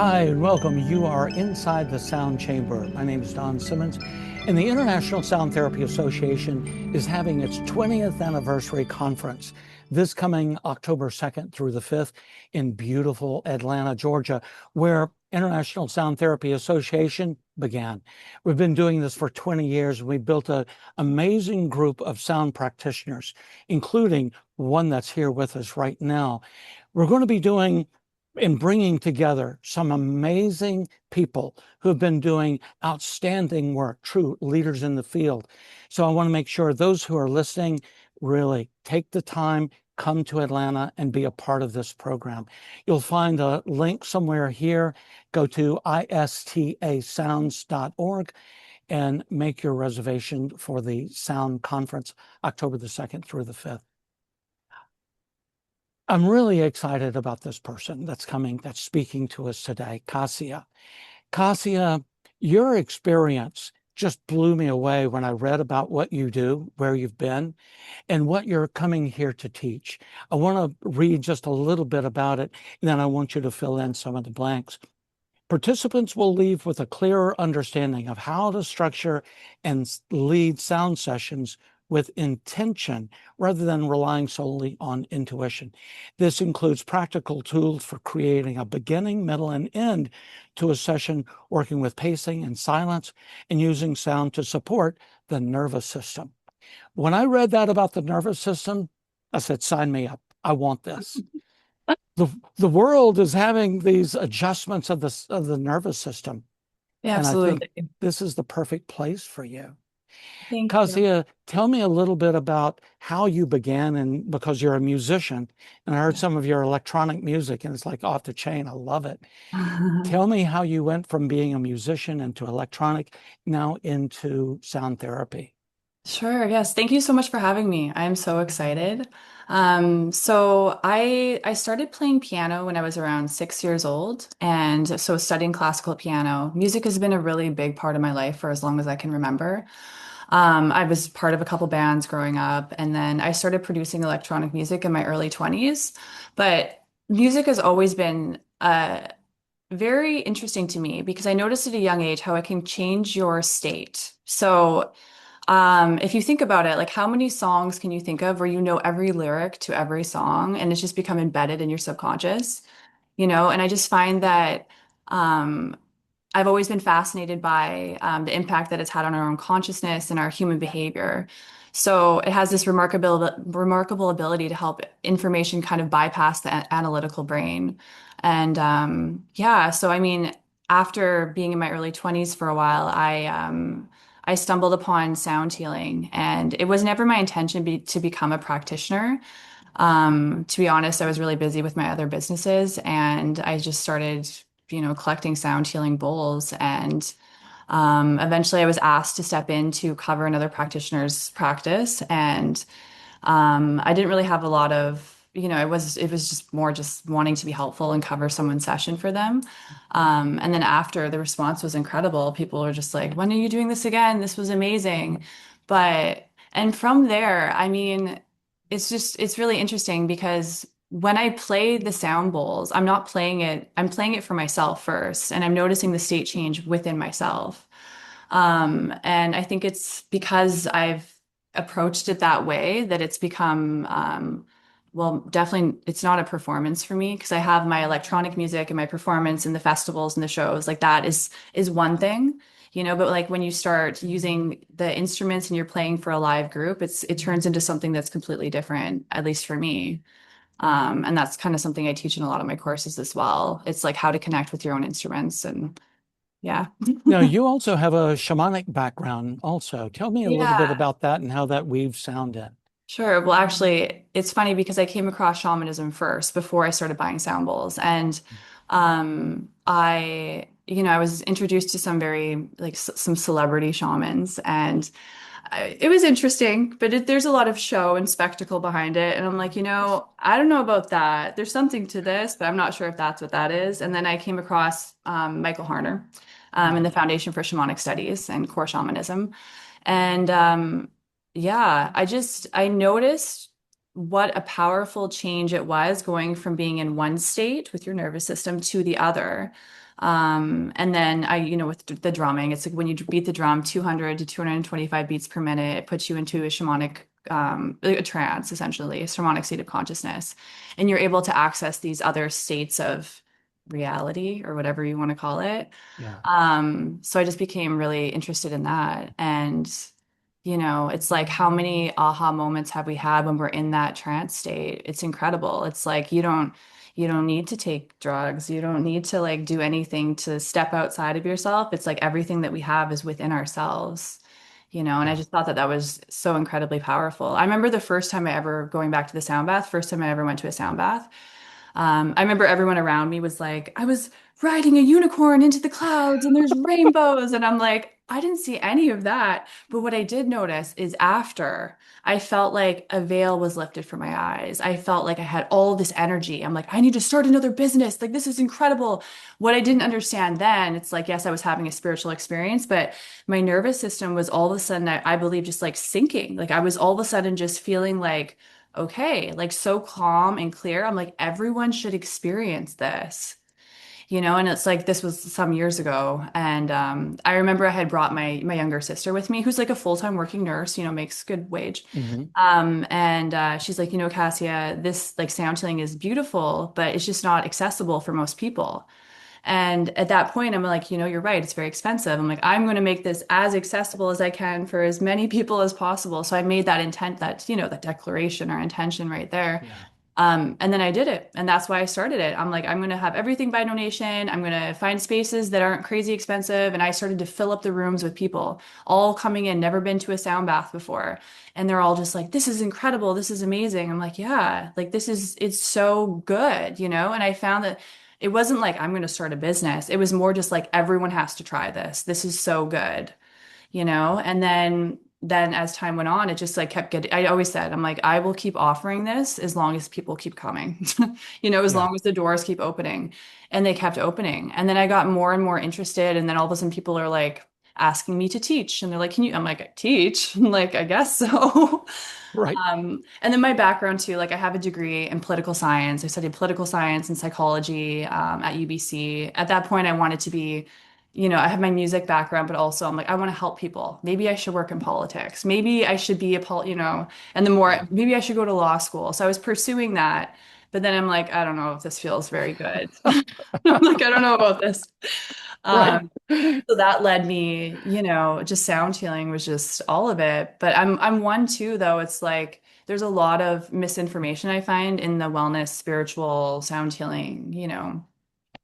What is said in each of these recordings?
Hi, and welcome. You are inside the sound chamber. My name is Don Simmons, and the International Sound Therapy Association is having its 20th anniversary conference this coming October 2nd through the 5th in beautiful Atlanta, Georgia, where International Sound Therapy Association began. We've been doing this for 20 years. We built an amazing group of sound practitioners, including one that's here with us right now. We're going to be doing in bringing together some amazing people who have been doing outstanding work, true leaders in the field. So I want to make sure those who are listening really take the time, come to Atlanta and be a part of this program. You'll find a link somewhere here. Go to istasounds.org and make your reservation for the Sound Conference, October the 2nd through the 5th. I'm really excited about this person that's speaking to us today, Kasia. Kasia, your experience just blew me away when I read about what you do, where you've been, and what you're coming here to teach. I want to read just a little bit about it, and then I want you to fill in some of the blanks. Participants will leave with a clearer understanding of how to structure and lead sound sessions with intention rather than relying solely on intuition. This includes practical tools for creating a beginning, middle, and end to a session, working with pacing and silence, and using sound to support the nervous system. When I read that about the nervous system, I said, sign me up. I want this. The world is having these adjustments of the nervous system. Yeah, And I think absolutely. this is the perfect place for you. Thank you. Kasia, tell me a little bit about how you began, and because you're a musician, and I heard Yeah. some of your electronic music, and it's like off the chain. I love it. Tell me how you went from being a musician into electronic, now into sound therapy. Sure. Yes. Thank you so much for having me. I'm so excited. So I started playing piano when I was around 6 years old, and so studying classical piano. Music has been a really big part of my life for as long as I can remember. I was part of a couple bands growing up, and then I started producing electronic music in my early 20s. But music has always been very interesting to me because I noticed at a young age how it can change your state. So, if you think about it, like how many songs can you think of where you know every lyric to every song and it's just become embedded in your subconscious, you know? And I just find that um, I've always been fascinated by the impact that it's had on our own consciousness and our human behavior. So it has this remarkable ability to help information kind of bypass the analytical brain. And yeah, so I mean, after being in my early 20s for a while, I stumbled upon sound healing, and it was never my intention to become a practitioner. To be honest, I was really busy with my other businesses, and I just started, collecting sound healing bowls. And eventually I was asked to step in to cover another practitioner's practice. And I didn't really have a lot of, it was just more just wanting to be helpful and cover someone's session for them. And then after, the response was incredible. People were just like, when are you doing this again? This was amazing. And from there, I mean, it's really interesting because when I play the sound bowls, I'm playing it for myself first, and I'm noticing the state change within myself. And I think it's because I've approached it that way that it's become, well, definitely it's not a performance for me because I have my electronic music and my performance and the festivals and the shows. Like that is one thing, but like when you start using the instruments and you're playing for a live group, it turns into something that's completely different, at least for me. And that's kind of something I teach in a lot of my courses as well. It's like how to connect with your own instruments, and yeah. Now, you also have a shamanic background also. Tell me a little bit Yeah. about that and how that weaves sound in. Sure. Well, actually, it's funny because I came across shamanism first before I started buying sound bowls. And I was introduced to some very, like, some celebrity shamans. And it was interesting, but there's a lot of show and spectacle behind it. And I'm like, I don't know about that. There's something to this, but I'm not sure if that's what that is. And then I came across Michael Harner and the Foundation for Shamanic Studies and Core Shamanism. And yeah, I noticed what a powerful change it was going from being in one state with your nervous system to the other. And then with the drumming, it's like when you beat the drum 200 to 225 beats per minute, it puts you into a shamanic, a trance, essentially, a shamanic state of consciousness. And you're able to access these other states of reality or whatever you want to call it. Yeah. So I just became really interested in that. And, it's like how many aha moments have we had when we're in that trance state? It's incredible. It's like you don't need to take drugs. You don't need to like do anything to step outside of yourself. It's like everything that we have is within ourselves, and I Yeah. just thought that that was so incredibly powerful. I remember the first time I ever going back to the sound bath, first time I ever went to a sound bath. I remember everyone around me was like, I was riding a unicorn into the clouds and there's rainbows. And I'm like, I didn't see any of that. But what I did notice is after I felt like a veil was lifted from my eyes. I felt like I had all this energy. I'm like, I need to start another business. Like, this is incredible. What I didn't understand then, it's like, yes, I was having a spiritual experience, but my nervous system was all of a sudden, I believe, just like sinking. Like, I was all of a sudden just feeling like, okay, like so calm and clear. I'm like, everyone should experience this, and it's like this was some years ago. And I remember I had brought my younger sister with me, who's like a full-time working nurse, makes good wage. Hmm. And she's like, Cassia, this like sound healing is beautiful, but it's just not accessible for most people. And at that point, I'm like, you're right. It's very expensive. I'm like, I'm going to make this as accessible as I can for as many people as possible. So I made that intent, that declaration or intention right there. Yeah. And then I did it. And that's why I started it. I'm like, I'm going to have everything by donation. I'm going to find spaces that aren't crazy expensive. And I started to fill up the rooms with people all coming in, never been to a sound bath before. And they're all just like, this is incredible. This is amazing. I'm like, yeah, like it's so good, And I found that it wasn't like I'm going to start a business. It was more just like everyone has to try this. This is so good, And then as time went on, it just like kept getting, I always said, I'm like, I will keep offering this as long as people keep coming, as Yeah. long as the doors keep opening. And they kept opening. And then I got more and more interested. And then all of a sudden people are like asking me to teach. And they're like, I'm like, teach? I'm like, I guess so. Right. And then my background too, like I have a degree in political science. I studied political science and psychology at UBC. At that point, I wanted to be, I have my music background, but also I'm like, I want to help people. Maybe I should work in politics. Maybe I should be and the more, Yeah. maybe I should go to law school. So I was pursuing that. But then I'm like, I don't know if this feels very good. I'm like, I don't know about this. Right. Um, so that led me, just sound healing was just all of it. But I'm one too, though. It's like there's a lot of misinformation I find in the wellness, spiritual, sound healing, And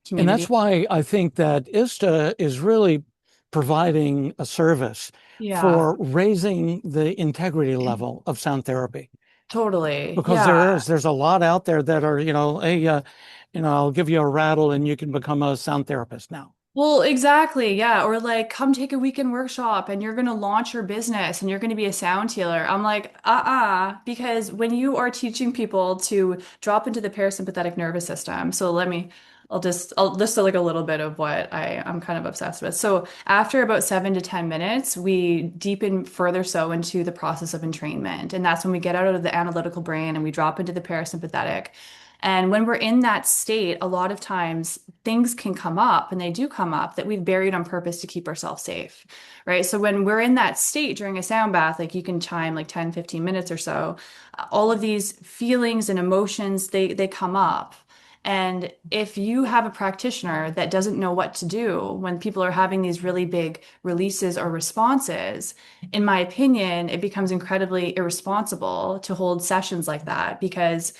that's community. why I think that ISTA is really providing a service Yeah, for raising the integrity level of sound therapy. totally. Because Yeah. there's a lot out there that are, hey, I'll give you a rattle and you can become a sound therapist now. Well, exactly. Yeah. Or like, come take a weekend workshop and you're going to launch your business and you're going to be a sound healer. I'm like, because when you are teaching people to drop into the parasympathetic nervous system, so I'll list like a little bit of what I'm kind of obsessed with. So after about 7 to 10 minutes, we deepen further so into the process of entrainment. And that's when we get out of the analytical brain and we drop into the parasympathetic. And when we're in that state, a lot of times things can come up, and they do come up that we've buried on purpose to keep ourselves safe, right? So when we're in that state during a sound bath, like you can chime like 10, 15 minutes or so, all of these feelings and emotions, they come up. And if you have a practitioner that doesn't know what to do when people are having these really big releases or responses, in my opinion, it becomes incredibly irresponsible to hold sessions like that because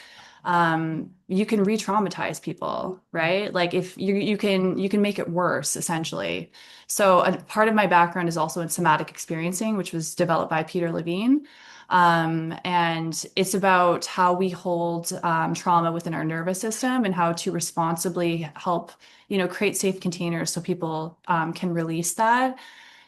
you can re-traumatize people, right? Like if you can make it worse, essentially. So a part of my background is also in somatic experiencing, which was developed by Peter Levine. And it's about how we hold trauma within our nervous system and how to responsibly help, create safe containers so people can release that.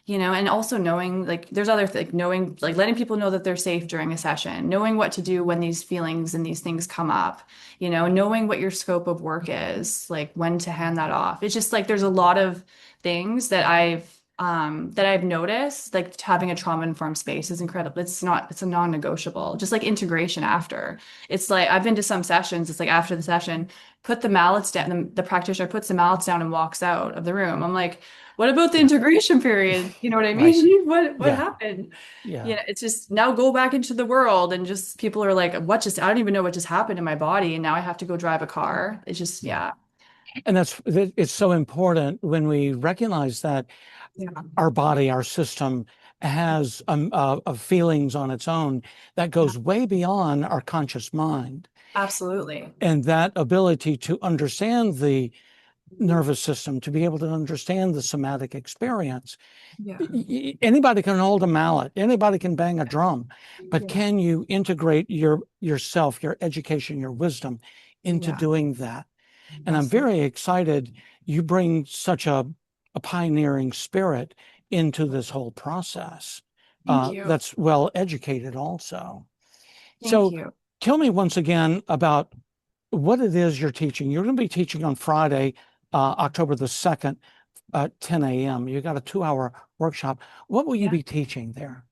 And also knowing like there's other like knowing like letting people know that they're safe during a session, knowing what to do when these feelings and these things come up, knowing what your scope of work is, like when to hand that off. It's just like there's a lot of things that I've that I've noticed, like having a trauma-informed space is incredible. It's a non-negotiable. Just like integration after. It's like I've been to some sessions, it's like after the session, put the mallets down, the practitioner puts the mallets down and walks out of the room. I'm like, what about the Yeah. integration period? You know what I Right. mean? What Yeah. happened? Yeah. You know, it's just now go back into the world and just people are like, I don't even know what just happened in my body, and now I have to go drive a car. It's just, Yeah. yeah. And it's so important when we recognize that Yeah. our body, our system has of feelings on its own that Yeah. goes way beyond our conscious mind. Absolutely. And that ability to understand the nervous system, to be able to understand the somatic experience. Yeah. Anybody can hold a mallet, anybody can bang a drum, but Yeah. can you integrate yourself, your education, your wisdom into Yeah. doing that? And I'm Absolutely. very excited you bring such a pioneering spirit into this whole process. Thank you. That's well educated also. Thank So you. tell me once again about what it is you're teaching. You're going to be teaching on Friday, October the 2nd, 10 a.m. You got a 2-hour workshop. What will you Yeah. be teaching there?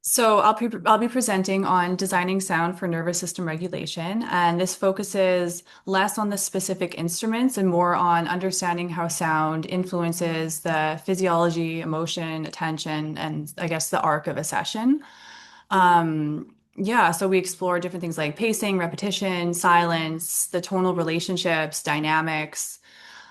So I'll be presenting on designing sound for nervous system regulation, and this focuses less on the specific instruments and more on understanding how sound influences the physiology, emotion, attention, and I guess the arc of a session. Yeah, so we explore different things like pacing, repetition, silence, the tonal relationships, dynamics,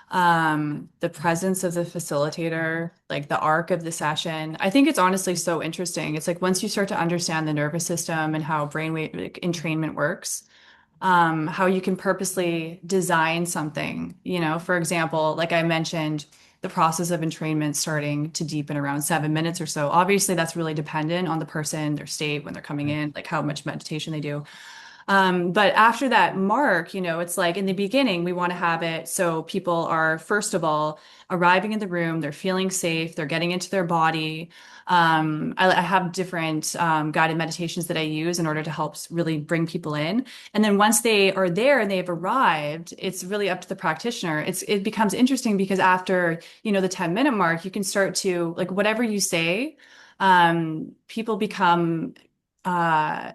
the presence of the facilitator, like the arc of the session. I think it's honestly so interesting. It's like once you start to understand the nervous system and how brainwave like, entrainment works, how you can purposely design something. You know, for example, like I mentioned, the process of entrainment starting to deepen around 7 minutes or so. Obviously, that's really dependent on the person, their state when they're coming Right. in, like how much meditation they do. But after that mark, you know, it's like in the beginning, we want to have it so people are, first of all, arriving in the room, they're feeling safe, they're getting into their body. I have different guided meditations that I use in order to help really bring people in. And then once they are there and they've arrived, it's really up to the practitioner. It becomes interesting because after, you know, the 10-minute mark, you can start to like whatever you say, people become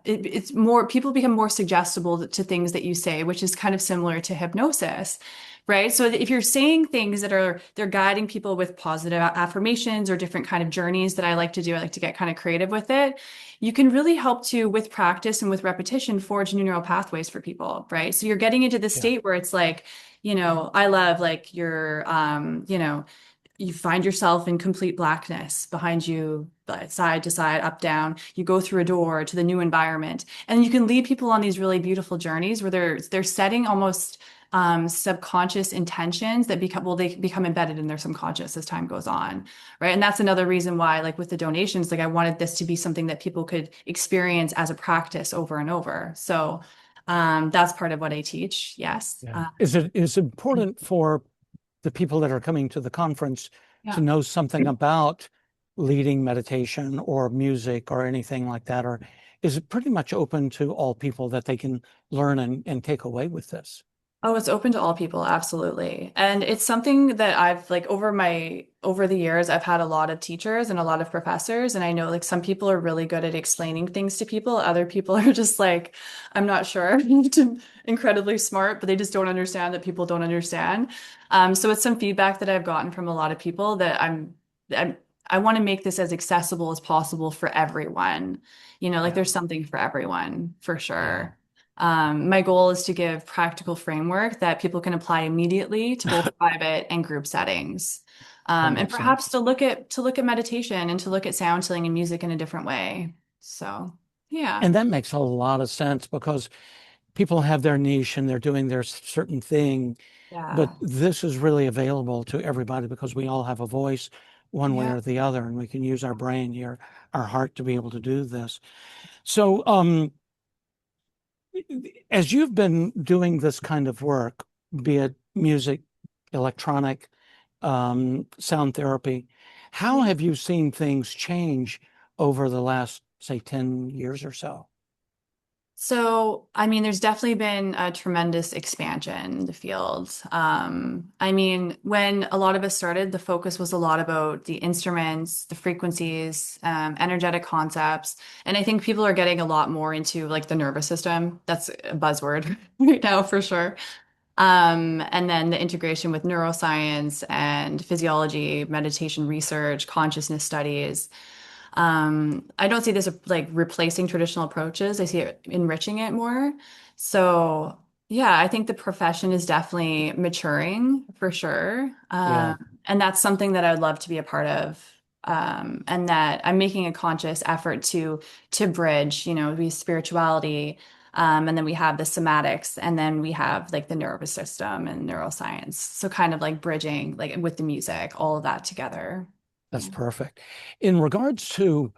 it's more people become more suggestible to things that you say, which is kind of similar to hypnosis, right? So if you're saying things that are they're guiding people with positive affirmations or different kind of journeys that I like to do, I like to get kind of creative with it. You can really help to, with practice and with repetition, forge new neural pathways for people, right? So you're getting into the Yeah. state where it's like, you know, I love like your, you know, you find yourself in complete blackness behind you, side to side, up, down. You go through a door to the new environment, and you can lead people on these really beautiful journeys where they're setting almost subconscious intentions that become well, they become embedded in their subconscious as time goes on, right? And that's another reason why, like with the donations, like I wanted this to be something that people could experience as a practice over and over. So that's part of what I teach. Yes. Yeah. Is it important for the people that are coming to the conference to Yeah. know something about leading meditation or music or anything like that? Or is it pretty much open to all people that they can learn and take away with this? Oh, it's open to all people, absolutely. And it's something that I've like over the years, I've had a lot of teachers and a lot of professors, and I know like some people are really good at explaining things to people. Other people are just like, I'm not sure, incredibly smart, but they just don't understand that people don't understand. So it's some feedback that I've gotten from a lot of people that I'm I want to make this as accessible as possible for everyone. You know, like Yeah. there's something for everyone for Yeah. sure. My goal is to give practical framework that people can apply immediately to both private and group settings. That And makes perhaps sense. to look at meditation and to look at sound healing and music in a different way. So, yeah. And that makes a lot of sense because people have their niche and they're doing their certain thing, but Yeah. this is really available to everybody because we all have a voice one way Yeah. or the other, and we can use our brain, our heart to be able to do this. So, as you've been doing this kind of work, be it music, electronic, sound therapy, how Yeah. have you seen things change over the last, say, 10 years or so? So, I mean, there's definitely been a tremendous expansion in the field. I mean, when a lot of us started, the focus was a lot about the instruments, the frequencies, energetic concepts. And I think people are getting a lot more into like the nervous system. That's a buzzword right now for sure. And then the integration with neuroscience and physiology, meditation research, consciousness studies. I don't see this like replacing traditional approaches. I see it enriching it more. So, yeah, I think the profession is definitely maturing for sure. Yeah, And that's something that I would love to be a part of. And that I'm making a conscious effort to bridge, the spirituality, and then we have the somatics, and then we have like the nervous system and neuroscience. So kind of like bridging like with the music, all of that together. that's Yeah. perfect. In regards to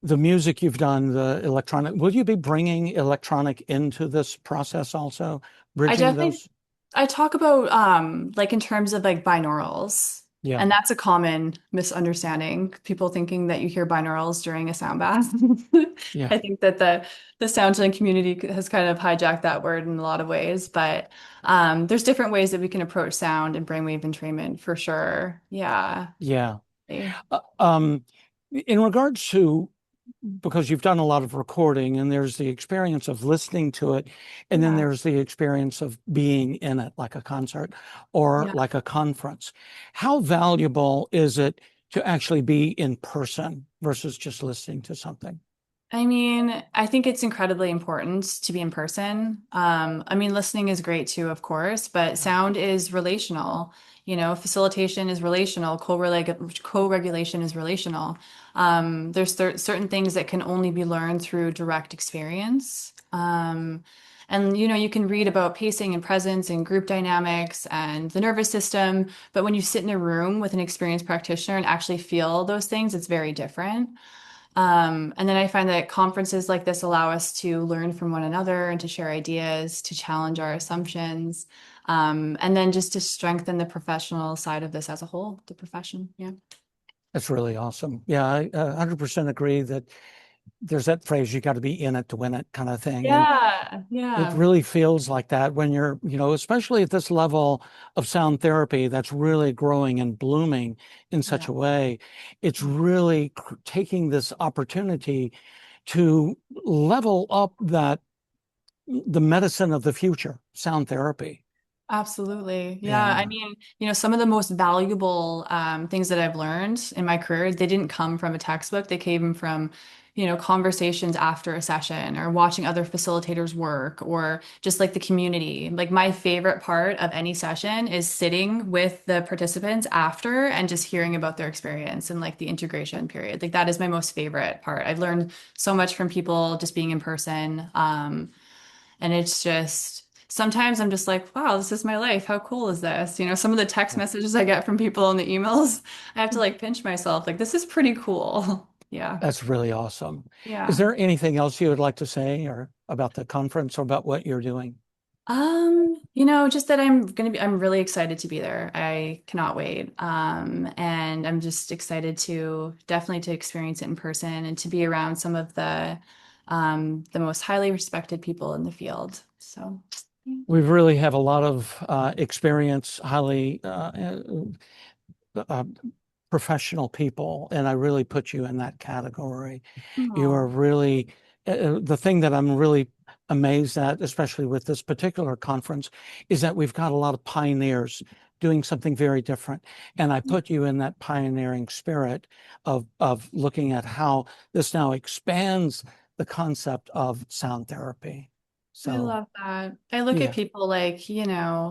the music you've done, the electronic, will you be bringing electronic into this process also, I bridging definitely those? I talk about like in terms of like binaurals. Yeah, And that's a common misunderstanding. People thinking that you hear binaurals during a sound bath. yeah, I think that the sound healing community has kind of hijacked that word in a lot of ways, but there's different ways that we can approach sound and brainwave entrainment for sure. Yeah. yeah. Um, in regards to, because you've done a lot of recording and there's the experience of listening to it, and then Yeah. there's the experience of being in it, like a concert or Yeah. like a conference. How valuable is it to actually be in person versus just listening to something? I mean, I think it's incredibly important to be in person. I mean, listening is great too, of course, but sound is relational. Facilitation is relational, co-regulation is relational. There's certain things that can only be learned through direct experience. And you can read about pacing and presence and group dynamics and the nervous system, but when you sit in a room with an experienced practitioner and actually feel those things, it's very different. And then I find that conferences like this allow us to learn from one another and to share ideas, to challenge our assumptions, and then just to strengthen the professional side of this as a whole, the profession. Yeah. That's really awesome. Yeah, I 100% agree that there's that phrase, you got to be in it to win it kind of thing. And Yeah. it Yeah. really feels like that when you're, especially at this level of sound therapy that's really growing and blooming in such Yeah. a way. It's really taking this opportunity to level up the medicine of the future, sound therapy. Absolutely. Yeah. I Yeah. mean, some of the most valuable things that I've learned in my career, they didn't come from a textbook. They came from, conversations after a session or watching other facilitators work or just like the community. Like my favorite part of any session is sitting with the participants after and just hearing about their experience and like the integration period. Like that is my most favorite part. I've learned so much from people just being in person. And it's just sometimes I'm just like, wow, this is my life. How cool is this? Some of the text messages I get from people and the emails, I have to like pinch myself. Like, this is pretty cool. Yeah. That's really awesome. Is Yeah. there anything else you would like to say or about the conference or about what you're doing? Just that I'm really excited to be there. I cannot wait. And I'm just excited to definitely to experience it in person and to be around some of the most highly respected people in the field. So, yeah. We really have a lot of experience, highly uh, professional people, and I really put you in that category. You are Aw. really the thing that I'm really amazed at, especially with this particular conference, is that we've got a lot of pioneers doing something very different. And I put you in that pioneering spirit of looking at how this now expands the concept of sound therapy. I So, love that. I look at yeah. people like,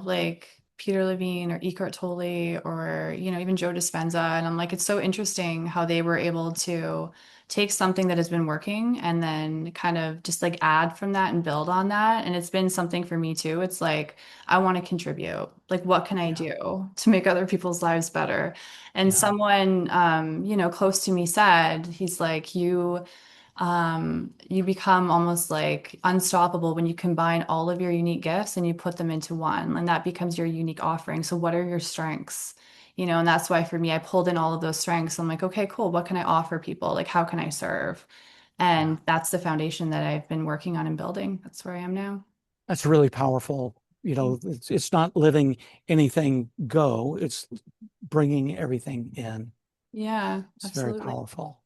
like Peter Levine or Eckhart Tolle or, even Joe Dispenza. And I'm like, it's so interesting how they were able to take something that has been working and then kind of just like add from that and build on that. And it's been something for me too. It's like, I want to contribute. Like, what can I Yeah. do to make other people's lives better? And Yeah. someone, close to me said, he's like, you become almost like unstoppable when you combine all of your unique gifts and you put them into one, and that becomes your unique offering. So, what are your strengths? And that's why for me, I pulled in all of those strengths. I'm like, okay, cool. What can I offer people? Like, how can I serve? And Yeah. that's the foundation that I've been working on and building. That's where I am now. That's really powerful. You know, it's not letting anything go, it's bringing everything in. Yeah, It's very absolutely. powerful.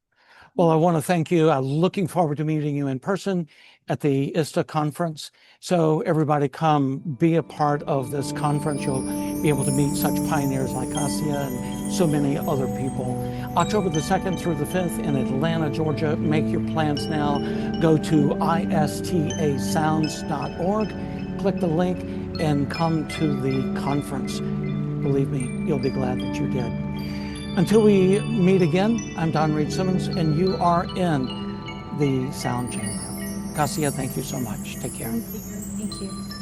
Well, I want to thank you. I'm looking forward to meeting you in person at the ISTA conference. So everybody come be a part of this conference. You'll be able to meet such pioneers like Kasia and so many other people. October the 2nd through the 5th in Atlanta, Georgia. Make your plans now. Go to istasounds.org, click the link, and come to the conference. Believe me, you'll be glad that you did. Until we meet again, I'm Don Reed Simmons, and you are in the Sound Chamber. Kasia, thank you so much. Take care. Thank you. Thank you.